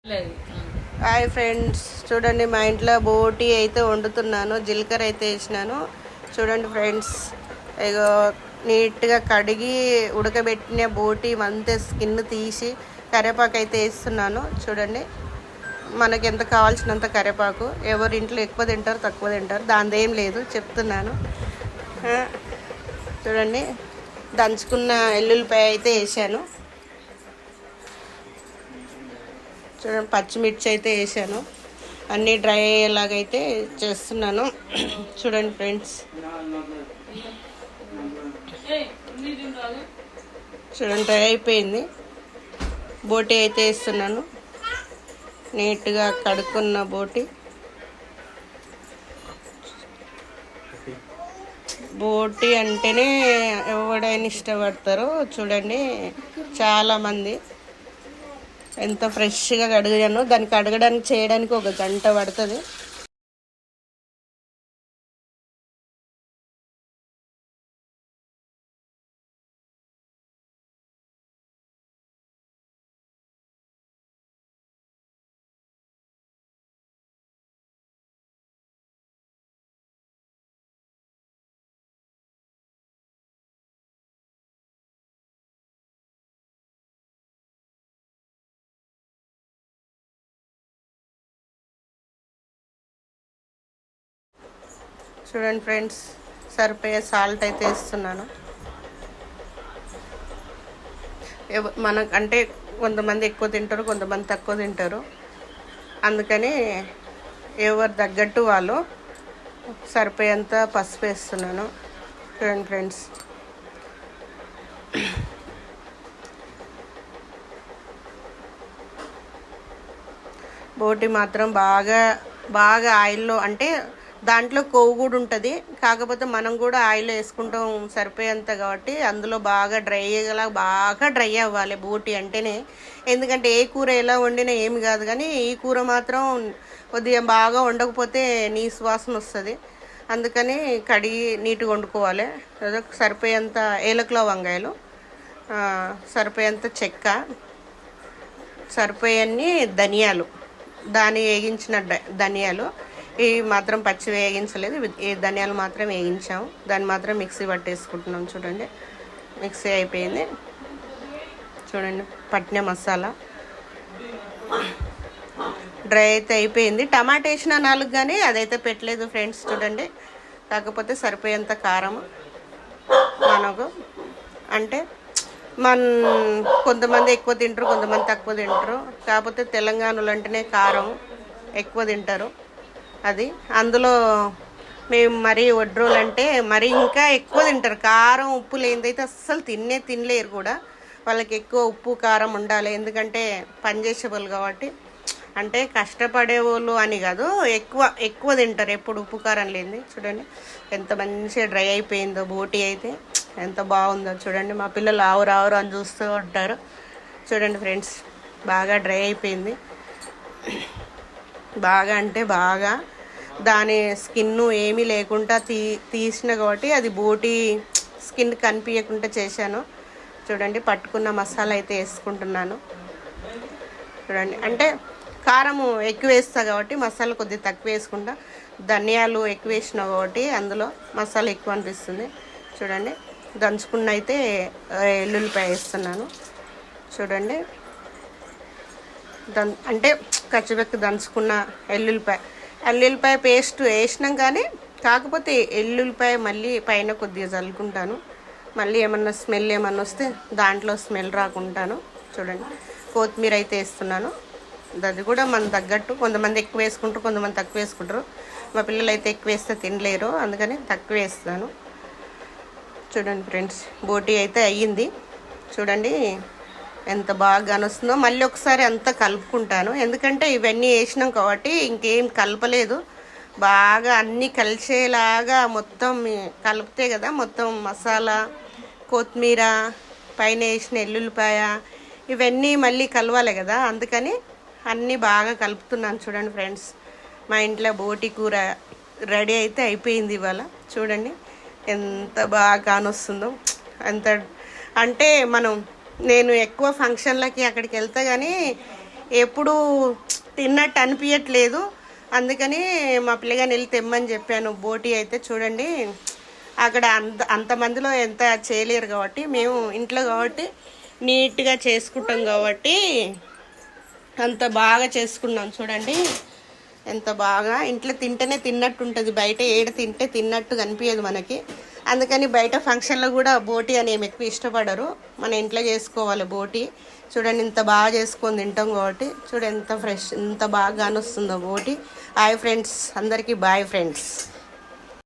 Hi friends, చూడండి మా ఇంట్లో బోటీ అయితే వండుతున్నాను. జీలకర్ర అయితే వేసినాను. చూడండి ఫ్రెండ్స్, ఇగో నీట్గా కడిగి ఉడకబెట్టిన బోటీ అంతే స్కిన్ తీసి కరివేపాకు అయితే వేస్తున్నాను. చూడండి, మనకి ఎంత కావాల్సినంత కరివేపాకు. ఎవరి ఇంట్లో ఎక్కువ తింటారు తక్కువ తింటారు, దానిది ఏం లేదు, చెప్తున్నాను. చూడండి, దంచుకున్న ఎల్లుల్లిపాయ అయితే వేసాను. చూడండి, పచ్చిమిర్చి అయితే వేసాను. అన్నీ డ్రై అయ్యేలాగైతే చేస్తున్నాను. చూడండి ఫ్రెండ్స్, చూడండి డ్రై అయిపోయింది. బోటీ అయితే వేస్తున్నాను. నీట్గా కడుక్కున్న బోటీ. బోటీ అంటేనే ఎవడైనా ఇష్టపడతారో చూడండి, చాలామంది. ఎంత ఫ్రెష్గా కడిగాను. దాన్ని కడగడానికి చేయడానికి 1 గంట పడుతుంది. చూడండి ఫ్రెండ్స్, సరిపోయే సాల్ట్ అయితే వేస్తున్నాను. మనకంటే కొంతమంది ఎక్కువ తింటారు, కొంతమంది తక్కువ తింటారు. అందుకని ఎవరు తగ్గట్టు వాళ్ళు సరిపోయేంత పసుపు వేస్తున్నాను. చూడండి ఫ్రెండ్స్, బోటి మాత్రం బాగా ఆయిల్లో, అంటే దాంట్లో కొవ్వు కూడా ఉంటుంది. కాకపోతే మనం కూడా ఆయిల్ వేసుకుంటాం సరిపోయేంత, కాబట్టి అందులో బాగా డ్రై అవ్వాలి బోటి అంటేనే. ఎందుకంటే ఏ కూర ఎలా వండినా ఏమి కాదు, కానీ ఈ కూర మాత్రం కొద్దిగా బాగా వండకపోతే నీసు వాసన వస్తుంది. అందుకని కడిగి నీట్గా వండుకోవాలి. సరిపోయేంత ఏలకుల వంకాయలు, సరిపోయేంత చెక్క, సరిపోయన్ని ధనియాలు, దాన్ని వేగించిన ధనియాలు. ఇవి మాత్రం పచ్చి వేగించలేదు, ఈ ధనియాలు మాత్రం వేగించాము. దాన్ని మాత్రం మిక్సీ పట్టేసుకుంటున్నాం. చూడండి, మిక్సీ అయిపోయింది. చూడండి, పట్టిన మసాలా డ్రై అయితే అయిపోయింది. టమాటా వేసిన 4 కానీ అదైతే పెట్టలేదు ఫ్రెండ్స్. చూడండి, కాకపోతే సరిపోయేంత కారం మనకు, అంటే కొంతమంది ఎక్కువ తింటారు, కొంతమంది తక్కువ తింటారు. కాకపోతే తెలంగాణలో అంటేనే కారం ఎక్కువ తింటారు. అది అందులో మేము మరీ వడ్రోలు అంటే మరీ ఇంకా ఎక్కువ తింటారు. కారం ఉప్పు లేనిదైతే అస్సలు తినలేరు కూడా. వాళ్ళకి ఎక్కువ ఉప్పు కారం ఉండాలి, ఎందుకంటే పనిచేసే వాళ్ళు కాబట్టి. అంటే కష్టపడే వాళ్ళు అని కాదు, ఎక్కువ తింటారు ఎప్పుడు ఉప్పు కారం లేనిది. చూడండి ఎంత మంచిగా డ్రై అయిపోయిందో బోటీ అయితే, ఎంత బాగుందో చూడండి. మా పిల్లలు ఆవురు అని చూస్తూ ఉంటారు. చూడండి ఫ్రెండ్స్, బాగా డ్రై అయిపోయింది. బాగా అంటే బాగా, దాని స్కిన్ ఏమీ లేకుండా తీసిన కాబట్టి అది బోటీ స్కిన్ కనిపించకుండా చేశాను. చూడండి, పట్టుకున్న మసాలా అయితే వేసుకుంటున్నాను. చూడండి, అంటే కారము ఎక్కువ వేస్తా కాబట్టి మసాలా కొద్దిగా తక్కువ వేసుకుంటా. ధనియాలు ఎక్కువ వేసిన కాబట్టి అందులో మసాలా ఎక్కువ అనిపిస్తుంది. చూడండి, దంచుకున్న అయితే ఎల్లుల్లిపాయ వేస్తున్నాను. చూడండి, అంటే కచ్చిపెక్కి దంచుకున్న ఎల్లుల్లిపాయ పేస్ట్ వేసినాం, కానీ కాకపోతే ఎల్లుల్లిపాయ మళ్ళీ పైన కొద్దిగా చల్లుకుంటాను. మళ్ళీ ఏమన్నా స్మెల్ ఏమన్నా వస్తే దాంట్లో స్మెల్ రాకుంటాను. చూడండి, కొత్తిమీర అయితే వేస్తున్నాను. అది కూడా మన తగ్గట్టు, కొంతమంది ఎక్కువ వేసుకుంటారు, కొంతమంది తక్కువ వేసుకుంటారు. మా పిల్లలు అయితే ఎక్కువ వేస్తే తినలేరు, అందుకని తక్కువ వేస్తాను. చూడండి ఫ్రెండ్స్, బోటీ అయితే అయ్యింది. చూడండి ఎంత బాగా కానొస్తుందో. మళ్ళీ ఒకసారి అంతా కలుపుకుంటాను, ఎందుకంటే ఇవన్నీ వేసినాం కాబట్టి ఇంకేం కలపలేదు. బాగా అన్నీ కలిసేలాగా మొత్తం కలిపితే కదా మొత్తం మసాలా, కొత్తిమీర, పైన వేసిన ఎల్లుల్లిపాయ ఇవన్నీ మళ్ళీ కలవాలి కదా, అందుకని అన్నీ బాగా కలుపుతున్నాను. చూడండి ఫ్రెండ్స్, మా ఇంట్లో బోటి కూర రెడీ అయితే అయిపోయింది ఇవాళ. చూడండి ఎంత బాగా కానొస్తుందో. ఎంత అంటే నేను ఎక్కువ ఫంక్షన్లకి అక్కడికి వెళ్తా, కానీ ఎప్పుడు తిన్నట్టు అనిపించట్లేదు. అందుకని మా పిల్లగాని వెళ్ళి తెమ్మని చెప్పాను. బోటి అయితే చూడండి అక్కడ అంతమందిలో ఎంత చేయలేరు కాబట్టి మేము ఇంట్లో కాబట్టి నీట్గా చేసుకుంటాం కాబట్టి అంత బాగా చేసుకున్నాం. చూడండి ఎంత బాగా ఇంట్లో తింటేనే తిన్నట్టు ఉంటుంది, బయట ఏడ తింటే తిన్నట్టు కనిపించదు మనకి. అందుకని బయట ఫంక్షన్లో కూడా బోటి అని ఏమి ఎక్కువ ఇష్టపడరు, మన ఇంట్లో చేసుకోవాలి బోటి. చూడండి ఇంత బాగా చేసుకొని తింటాం కాబట్టి చూడండి ఎంత ఫ్రెష్ ఎంత బాగా కానొస్తుందో బోటి. హాయ్ ఫ్రెండ్స్, అందరికీ బాయ్ ఫ్రెండ్స్.